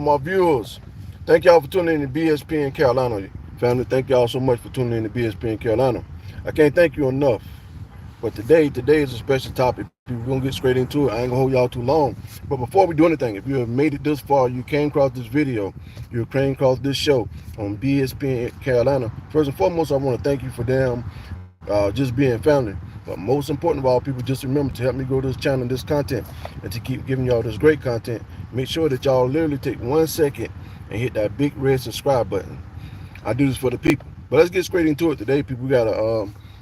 my viewers. Thank y'all for tuning in to BSP in Carolina. Family, thank y'all so much for tuning in to BSP in Carolina. I can't thank you enough. But today is a special topic. We're gonna get straight into it. I ain't gonna hold y'all too long. But before we do anything, if you have made it this far, you came across this video, you came across this show on BSP in Carolina. First and foremost, I want to thank you for just being family. But most important of all, people, just remember to help me grow this channel, this content, and to keep giving y'all this great content. Make sure that y'all literally take 1 second and hit that big red subscribe button. I do this for the people. But let's get straight into it today, people. We got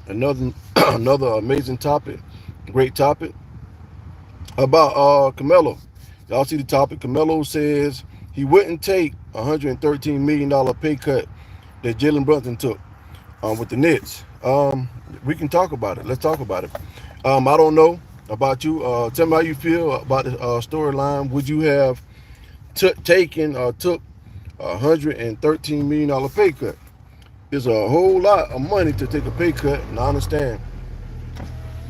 another another amazing topic, great topic about Carmelo. Y'all see the topic? Carmelo says he wouldn't take $113 million pay cut that Jalen Brunson took with the Knicks. We can talk about it. Let's talk about it. I don't know about you. Tell me how you feel about the storyline. Would you have taken or took $113 million pay cut? It's a whole lot of money to take a pay cut, and I understand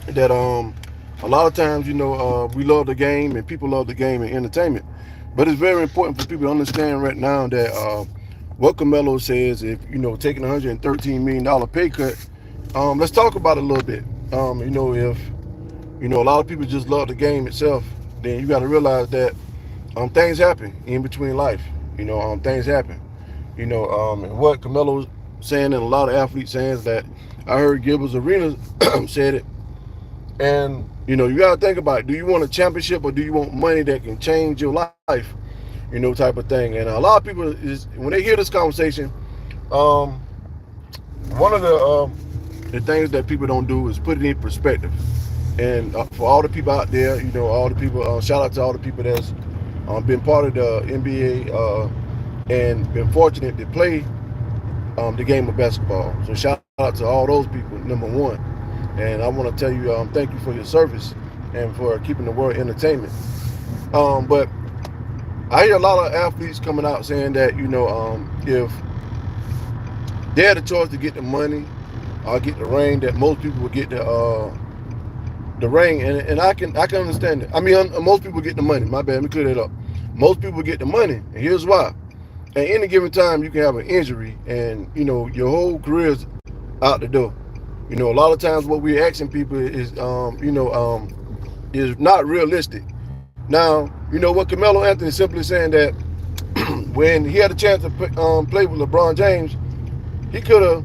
that a lot of times, we love the game and people love the game and entertainment. But it's very important for people to understand right now that what Carmelo says, if taking $113 million pay cut, let's talk about it a little bit. If a lot of people just love the game itself, then you got to realize that things happen in between life. Things happen. And what Carmelo's saying, and a lot of athletes saying, is that I heard Gilbert's Arenas said it. And you got to think about it. Do you want a championship or do you want money that can change your life? Type of thing. And a lot of people when they hear this conversation, one of the things that people don't do is put it in perspective. And for all the people out there, all the people, shout out to all the people that's been part of the NBA and been fortunate to play the game of basketball. So shout out to all those people, number one. And I want to tell you, thank you for your service and for keeping the world entertainment. But I hear a lot of athletes coming out saying that, if they had a choice to get the money or get the ring, that most people would get the ring. And I can understand it. I mean, most people get the money. My bad, let me clear that up. Most people get the money, and here's why. At any given time, you can have an injury, and your whole career is out the door. A lot of times what we're asking people is not realistic. Now, what Carmelo Anthony is simply saying that when he had a chance to play with LeBron James, he could have,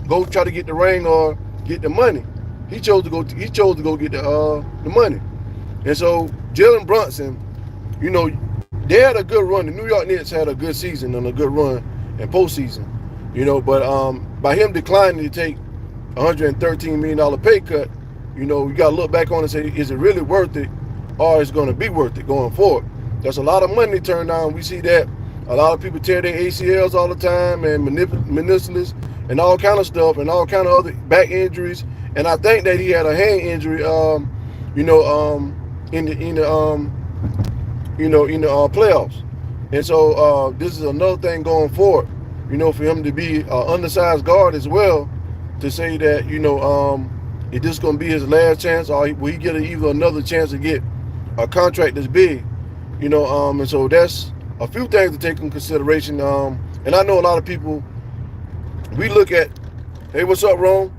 go try to get the ring or get the money. He chose to go get the money. And so Jalen Brunson, they had a good run. The New York Knicks had a good season and a good run in postseason. But by him declining to take $113 million pay cut, you got to look back on it and say, is it really worth it, or is it going to be worth it going forward? That's a lot of money turned down. We see that a lot of people tear their ACLs all the time and meniscus and all kind of stuff and all kind of other back injuries. And I think that he had a hand injury, in the playoffs. And so this is another thing going forward. For him to be an undersized guard as well, to say that is this going to be his last chance, or will he get either another chance to get a contract that's big? And so that's a few things to take in consideration. And I know a lot of people, we look at, hey, what's up, Ron?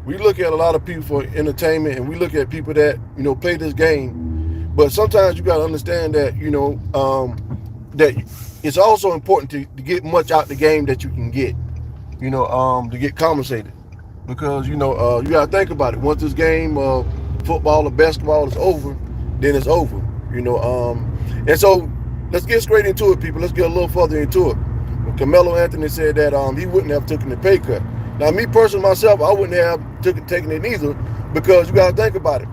We look at a lot of people for entertainment, and we look at people that play this game. But sometimes you got to understand that that it's also important to get much out the game that you can get, to get compensated. Because you got to think about it. Once this game of football or basketball is over, then it's over. And so let's get straight into it, people. Let's get a little further into it. Well, Carmelo Anthony said that he wouldn't have taken the pay cut. Now, me personally, myself, I wouldn't have taken it either, because you got to think about it.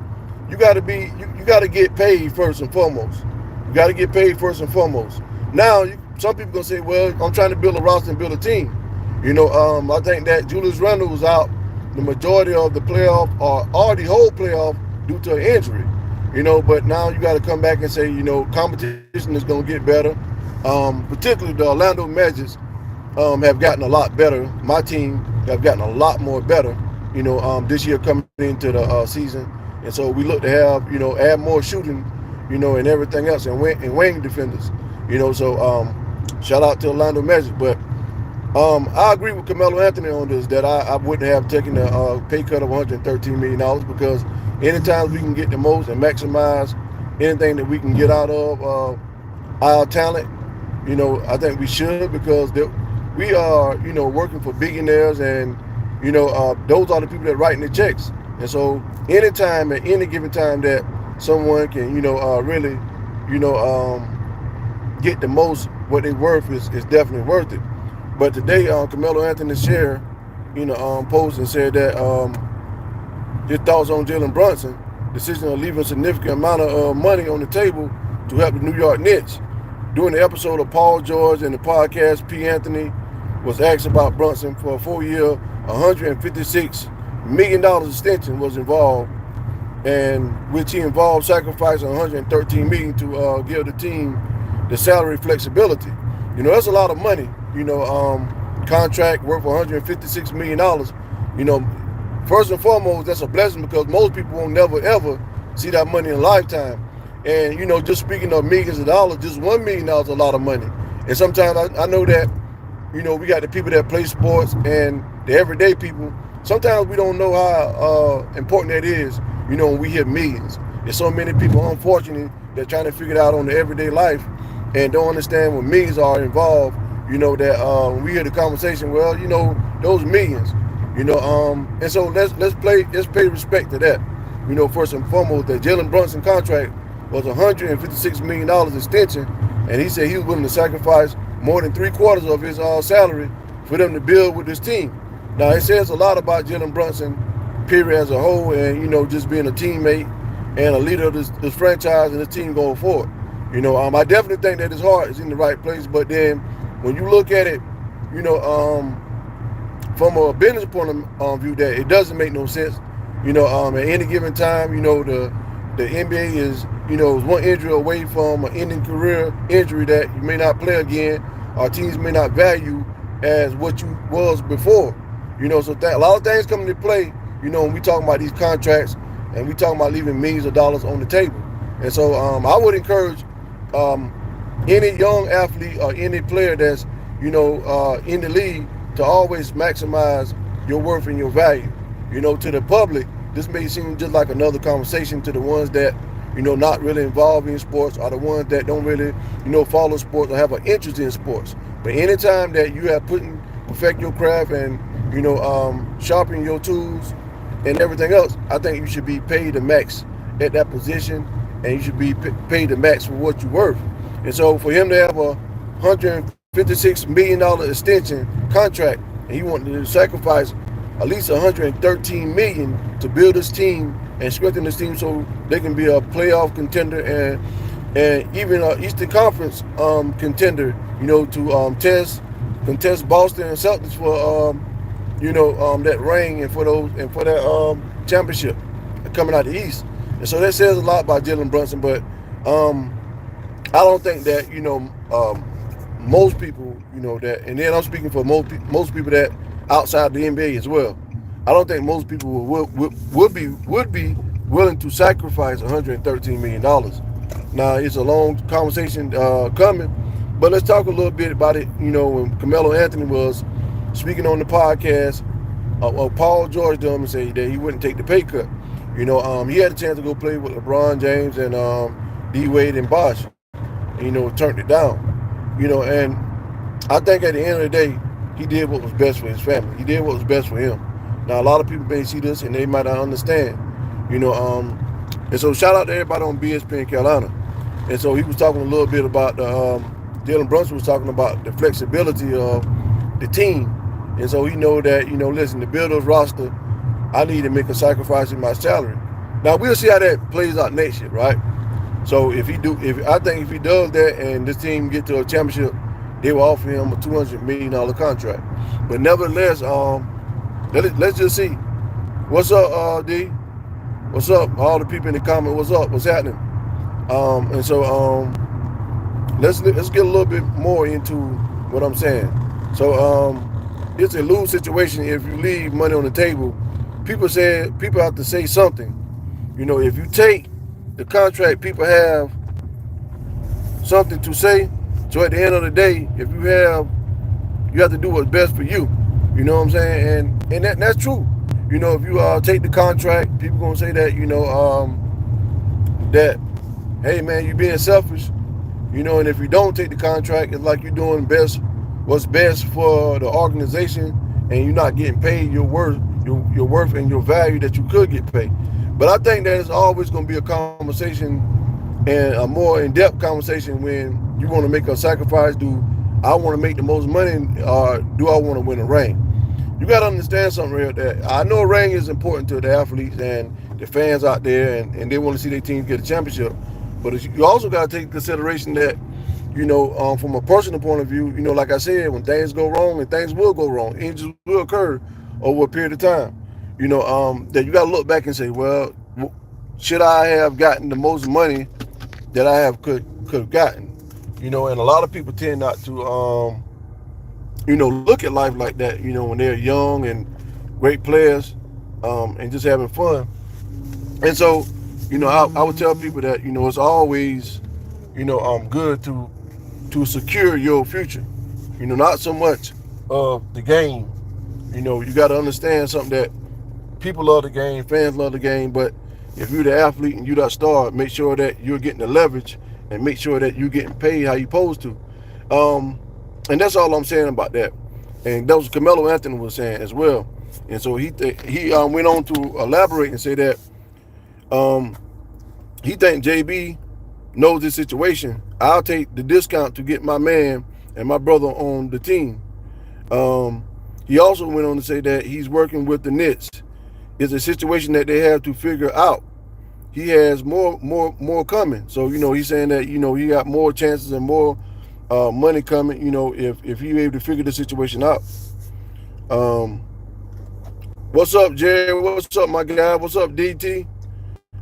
You got to get paid first and foremost. You got to get paid first and foremost. Now, some people gonna say, well, I'm trying to build a roster and build a team. I think that Julius Randle was out the majority of the playoff or the whole playoff due to an injury. But now you got to come back and say, competition is going to get better. Particularly the Orlando Magic have gotten a lot better. My team have gotten a lot more better, this year coming into the season. And so we look to have, add more shooting, and everything else, and wing defenders. So shout out to Orlando Magic. But I agree with Carmelo Anthony on this that I wouldn't have taken a pay cut of $113 million because anytime we can get the most and maximize anything that we can get out of our talent, I think we should because we are, working for billionaires and, those are the people that writing the checks. And so anytime at any given time that someone can, really, you know, get the most what they worth is definitely worth it. But today, Carmelo Anthony shared, post and said that his thoughts on Jalen Brunson decision of leaving a significant amount of money on the table to help the New York Knicks. During the episode of Paul George and the podcast, P. Anthony was asked about Brunson for a 4-year, $156 million extension was involved, and which he involved sacrificing $113 million to give the team the salary flexibility. That's a lot of money. Contract worth $156 million. First and foremost, that's a blessing because most people won't never ever see that money in a lifetime. And just speaking of millions of dollars, just $1 million is a lot of money. And sometimes I know that we got the people that play sports and the everyday people. Sometimes we don't know how important that is. When we hit millions. There's so many people, unfortunately, that trying to figure it out on their everyday life and don't understand when millions are involved. That when we hear the conversation, well, those millions. And so let's pay respect to that. First and foremost, that Jalen Brunson contract was $156 million extension, and he said he was willing to sacrifice more than 3/4 of his salary for them to build with this team. Now it says a lot about Jalen Brunson, period, as a whole, and just being a teammate and a leader of this franchise and this team going forward. I definitely think that his heart is in the right place, but then when you look at it, from a business point of view, that it doesn't make no sense. At any given time, the NBA is one injury away from an ending career injury that you may not play again, or teams may not value as what you was before. So a lot of things come into play. When we talking about these contracts and we talking about leaving millions of dollars on the table. And so I would encourage any young athlete or any player that's in the league to always maximize your worth and your value. To the public, this may seem just like another conversation to the ones that not really involved in sports, or the ones that don't really follow sports or have an interest in sports. But anytime that you have perfect your craft and sharpen your tools and everything else, I think you should be paid the max at that position, and you should be paid the max for what you're worth. And so for him to have a $156 million extension contract, and he wanted to sacrifice at least $113 million to build this team and strengthen this team so they can be a playoff contender and even an Eastern Conference contender, to contest Boston and Celtics for that ring and for that championship coming out the East. And so that says a lot about Jalen Brunson, but I don't think that most people that, and then I'm speaking for most people that outside the NBA as well. I don't think most people would be willing to sacrifice $113 million. Now it's a long conversation coming, but let's talk a little bit about it. When Carmelo Anthony was speaking on the podcast, Paul George done and said that he wouldn't take the pay cut. He had a chance to go play with LeBron James and D Wade and Bosh. Turned it down. And I think at the end of the day, he did what was best for his family. He did what was best for him. Now a lot of people may see this and they might not understand. And so shout out to everybody on BSP Carolina. And so he was talking a little bit about Jalen Brunson was talking about the flexibility of the team. And so he know that, listen, to build this roster, I need to make a sacrifice in my salary. Now we'll see how that plays out next year, right? So I think if he does that and this team get to a championship, they will offer him a $200 million contract. But nevertheless, let's just see. What's up, D? What's up? All the people in the comment, what's up? What's happening? And so let's get a little bit more into what I'm saying. So it's a lose situation if you leave money on the table. People have to say something. If you take the contract, people have something to say. So at the end of the day, if you have to do what's best for you. You know what I'm saying? And that's true. You know, if you take the contract, people gonna say that that hey man, you being selfish. You know, and if you don't take the contract, it's like you're doing what's best for the organization, and you're not getting paid your worth and your value that you could get paid. But I think that it's always going to be a conversation and a more in-depth conversation when you want to make a sacrifice. Do I want to make the most money, or do I want to win a ring? You got to understand something real. That I know a ring is important to the athletes and the fans out there, and they want to see their team get a championship. But you also got to take consideration that, from a personal point of view, like I said, when things go wrong, and things will go wrong, injuries will occur over a period of time. That you got to look back and say, well, should I have gotten the most money that I could have gotten? And a lot of people tend not to, look at life like that. When they're young and great players, and just having fun. And so, I would tell people that it's always, good to secure your future. Not so much of the game. You got to understand something that people love the game, fans love the game, but if you're the athlete and you're that star, make sure that you're getting the leverage and make sure that you're getting paid how you're supposed to. And that's all I'm saying about that. And that was Carmelo Anthony was saying as well. And so he went on to elaborate and say that he think JB knows this situation. I'll take the discount to get my man and my brother on the team. He also went on to say that he's working with the Knicks. It's a situation that they have to figure out. He has more coming. So he's saying that he got more chances and more money coming. If he able to figure the situation out. What's up, Jerry? What's up, my guy? What's up, DT?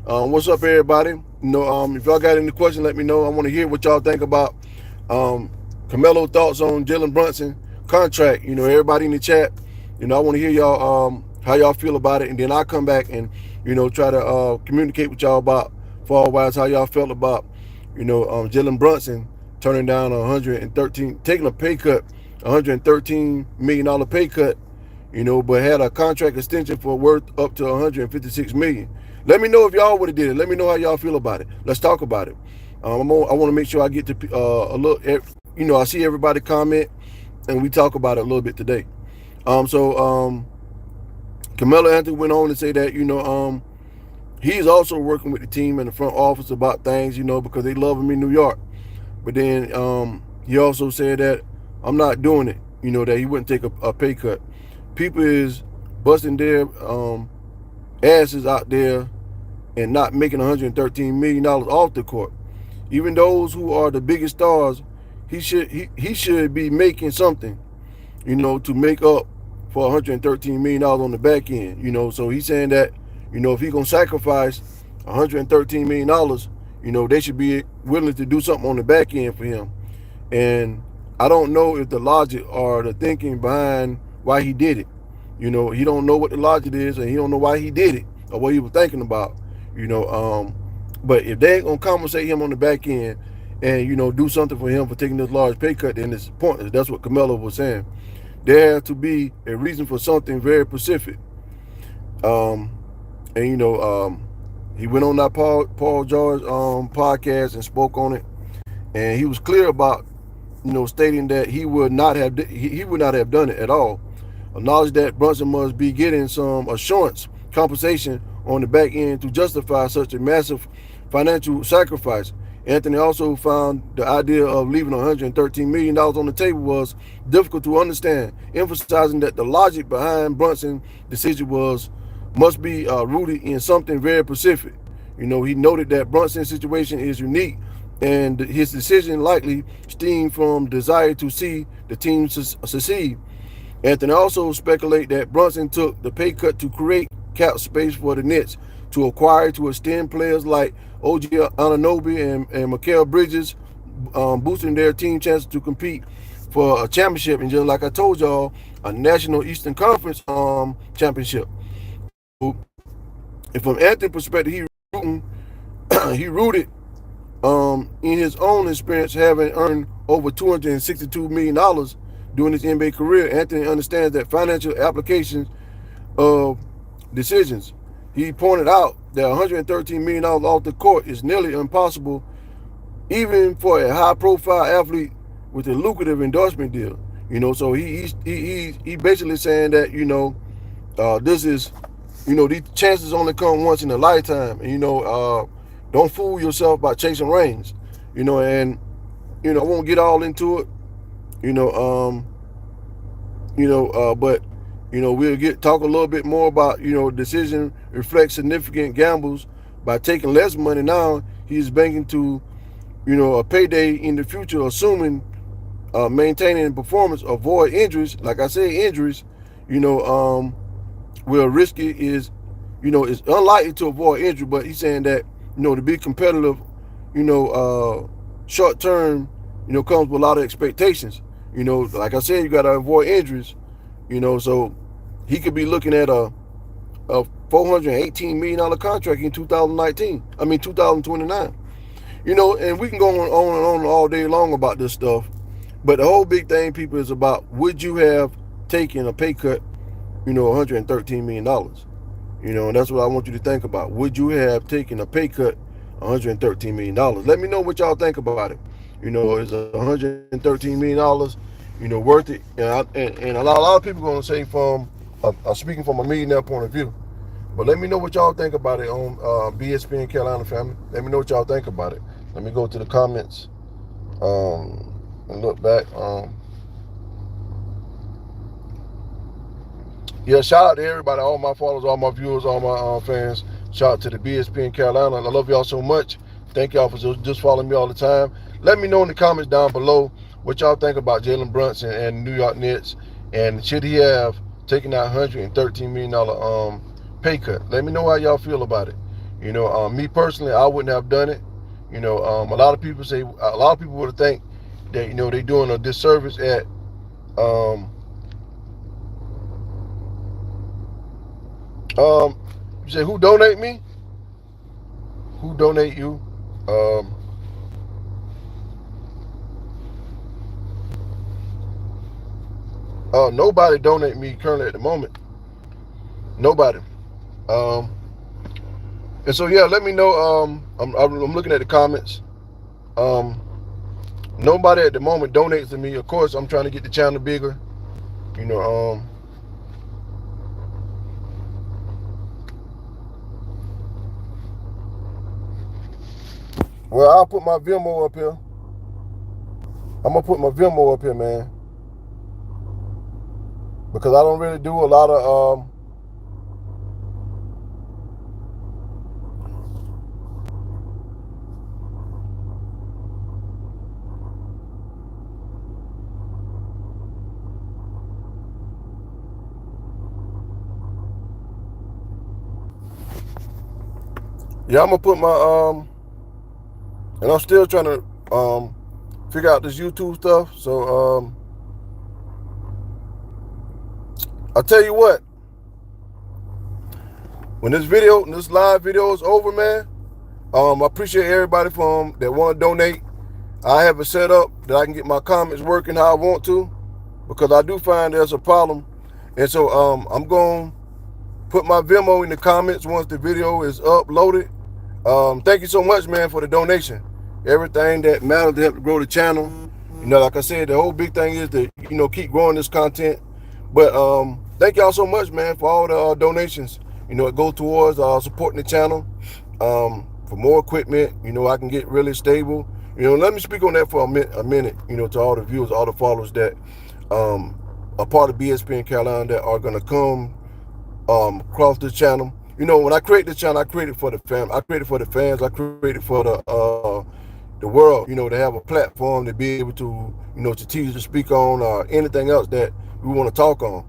What's up, everybody? If y'all got any questions, let me know. I want to hear what y'all think about Carmelo thoughts on Jalen Brunson contract. Everybody in the chat. I want to hear y'all how y'all feel about it, and then I'll come back and try to communicate with y'all about far-wise how y'all felt about Jalen Brunson turning down 113, taking a pay cut, $113 million pay cut, but had a contract extension for worth up to $156 million. Let me know if y'all would have did it. Let me know how y'all feel about it. Let's talk about it. I want to make sure I get to a little. I see everybody comment, and we talk about it a little bit today. Carmelo Anthony went on to say that he's also working with the team in the front office about things, because they love him in New York. But then he also said that I'm not doing it, that he wouldn't take a pay cut. People is busting their asses out there and not making $113 million off the court. Even those who are the biggest stars, he should be making something, to make up for $113 million on the back end. So he's saying that, if he's going to sacrifice $113 million, they should be willing to do something on the back end for him. And I don't know if the logic or the thinking behind why he did it. He don't know what the logic is, and he don't know why he did it or what he was thinking about. But if they ain't gonna compensate him on the back end and do something for him for taking this large pay cut, then it's pointless. That's what Carmelo was saying. There has to be a reason for something very specific. He went on that Paul George podcast and spoke on it, and he was clear about stating that he would not have done it at all. Acknowledge that Brunson must be getting some assurance compensation on the back end to justify such a massive financial sacrifice. Anthony also found the idea of leaving $113 million on the table was difficult to understand, emphasizing that the logic behind Brunson's decision must be rooted in something very specific. He noted that Brunson's situation is unique, and his decision likely stemmed from desire to see the team succeed. Anthony also speculated that Brunson took the pay cut to create cap space for the Knicks to acquire to extend players like OG Anunoby and Mikal Bridges, boosting their team chances to compete for a championship, and just like I told y'all, a National Eastern Conference championship. So, and from Anthony's perspective, he rooted in his own experience, having earned over $262 million during his NBA career, Anthony understands that financial applications of decisions. He pointed out that $113 million off the court is nearly impossible, even for a high-profile athlete with a lucrative endorsement deal. So he basically saying that this is these chances only come once in a lifetime, and don't fool yourself by chasing rings. And I won't get all into it. You know, um, but we'll talk a little bit more about decision reflects significant gambles by taking less money now. He's banking to a payday in the future, assuming maintaining performance, avoid injuries. Like I said, injuries. You know, where risky is, it's unlikely to avoid injury. But he's saying that to be competitive, short term, comes with a lot of expectations. Like I said, you got to avoid injuries. So he could be looking at a $418 million contract in 2019. I mean 2029. And we can go on and on all day long about this stuff. But the whole big thing, people, is about would you have taken a pay cut, $113 million? And that's what I want you to think about. Would you have taken a pay cut, $113 million? Let me know what y'all think about it. Is $113 million, worth it? And a lot of people are going to say speaking from a millionaire point of view. But let me know what y'all think about it on BSPN Carolina family. Let me know what y'all think about it. Let me go to the comments and look back. Yeah, shout out to everybody, all my followers, all my viewers, all my fans. Shout out to the BSP in Carolina. I love y'all so much. Thank y'all for just following me all the time. Let me know in the comments down below what y'all think about Jalen Brunson and New York Knicks, and should he have taken that $113 million pay cut. Let me know how y'all feel about it. Me personally, I wouldn't have done it. A lot of people would think that they doing a disservice at you say, who donate me? Who donate you? Nobody donate me currently at the moment. Nobody. And so yeah, let me know. I'm looking at the comments. Nobody at the moment donates to me. Of course, I'm trying to get the channel bigger. Well, I'll put my Venmo up here. I'm gonna put my Venmo up here, man, because I don't really do a lot of yeah, I'm gonna put my and I'm still trying to figure out this YouTube stuff. So I'll tell you what. When this live video is over, man, I appreciate everybody that want to donate. I have it set up that I can get my comments working how I want to, because I do find there's a problem. And so I'm going to put my Venmo in the comments once the video is uploaded. Thank you so much, man, for the donation. Everything that matters to help grow the channel. Like I said, the whole big thing is to, keep growing this content. But thank y'all so much, man, for all the donations. It goes towards supporting the channel. For more equipment, I can get really stable. Let me speak on that for a minute, to all the viewers, all the followers that are part of BSP in Carolina that are going to come across this channel. When I create this channel, I create it for the fam. I create it for the fans. I create it for the world, to have a platform to be able to, to teach, to speak on anything else that we want to talk on.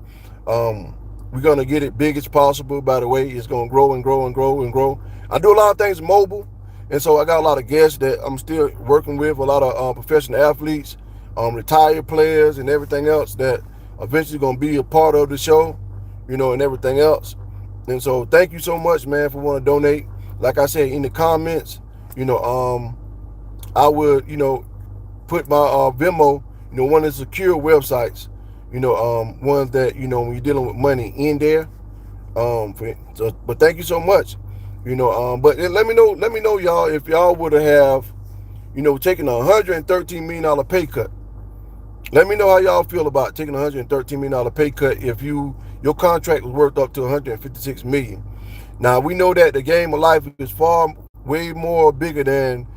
We're going to get it big as possible. By the way, it's going to grow and grow and grow and grow. I do a lot of things mobile, and so I got a lot of guests that I'm still working with, a lot of professional athletes, retired players, and everything else that eventually going to be a part of the show, and everything else. And so thank you so much, man, for wanting to donate. Like I said in the comments, I would, put my Venmo, one of the secure websites, ones that, when you're dealing with money in there. But thank you so much. But let me know, y'all, if y'all would have, taken a $113 million pay cut. Let me know how y'all feel about taking a $113 million pay cut if your contract was worth up to $156 million. Now we know that the game of life is far way more bigger than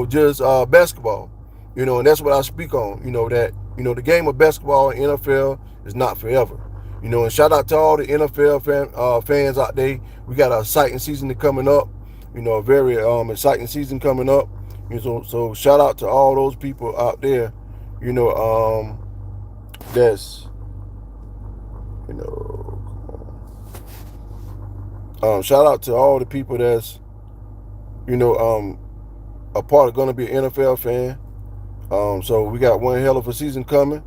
just basketball. And that's what I speak on. That the game of basketball in NFL is not forever. And shout out to all the NFL fans out there. We got an exciting season coming up. A very exciting season coming up. So shout out to all those people out there. That's shout out to all the people that's a part of going to be an NFL fan. So we got one hell of a season coming.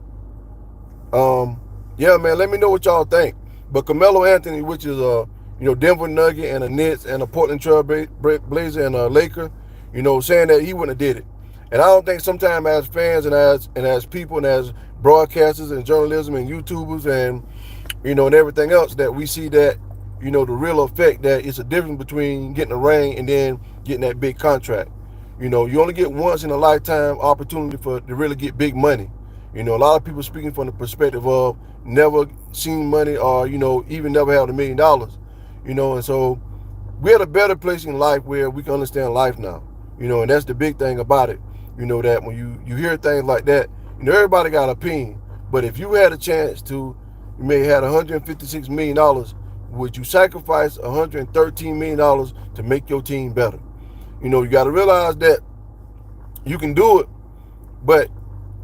Yeah, man, let me know what y'all think. But Carmelo Anthony, which is a Denver Nugget and a Knicks and a Portland Trail Blazer and a Laker, saying that he wouldn't have did it. And I don't think sometimes as fans and as people and as broadcasters and journalism and YouTubers and and everything else that we see that the real effect that it's a difference between getting a ring and then getting that big contract. You only get once in a lifetime opportunity to really get big money. A lot of people speaking from the perspective of never seen money or even never had $1 million. And so we're at a better place in life where we can understand life now. And that's the big thing about it. That when you hear things like that, everybody got an opinion. But if you had a chance to, you may have had $156 million, would you sacrifice $113 million to make your team better? You got to realize that you can do it, but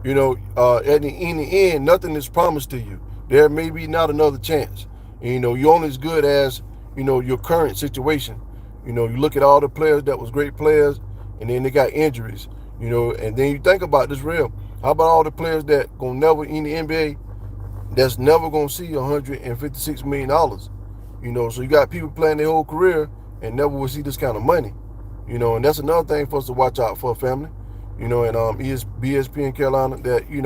in the end, nothing is promised to you. There may be not another chance. And, you're only as good as your current situation. You look at all the players that was great players, and then they got injuries. And then you think about this real. How about all the players that gonna never in the NBA that's never gonna see $156 million? So you got people playing their whole career and never will see this kind of money. And that's another thing for us to watch out for, family. And BSP Carolina that we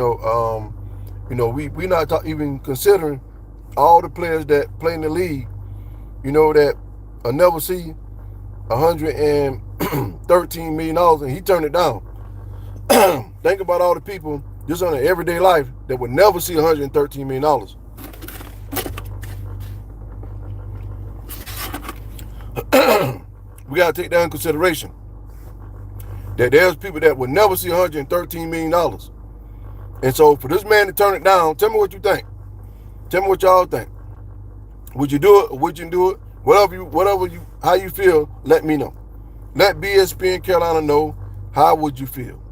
not even considering all the players that play in the league, that will never see $113 million and he turned it down. Think about all the people just on their everyday life that would never see $113 million. We got to take that in consideration. That there's people that would never see $113 million. And so for this man to turn it down, tell me what you think. Tell me what y'all think. Would you do it or would you do it? How you feel, let me know. Let BSP Carolina know how would you feel.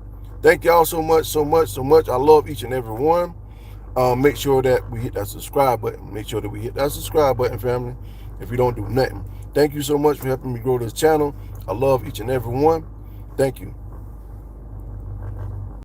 Thank y'all so much. I love each and every one. Make sure that we hit that subscribe button. Make sure that we hit that subscribe button, family, if you don't do nothing. Thank you so much for helping me grow this channel. I love each and every one. Thank you.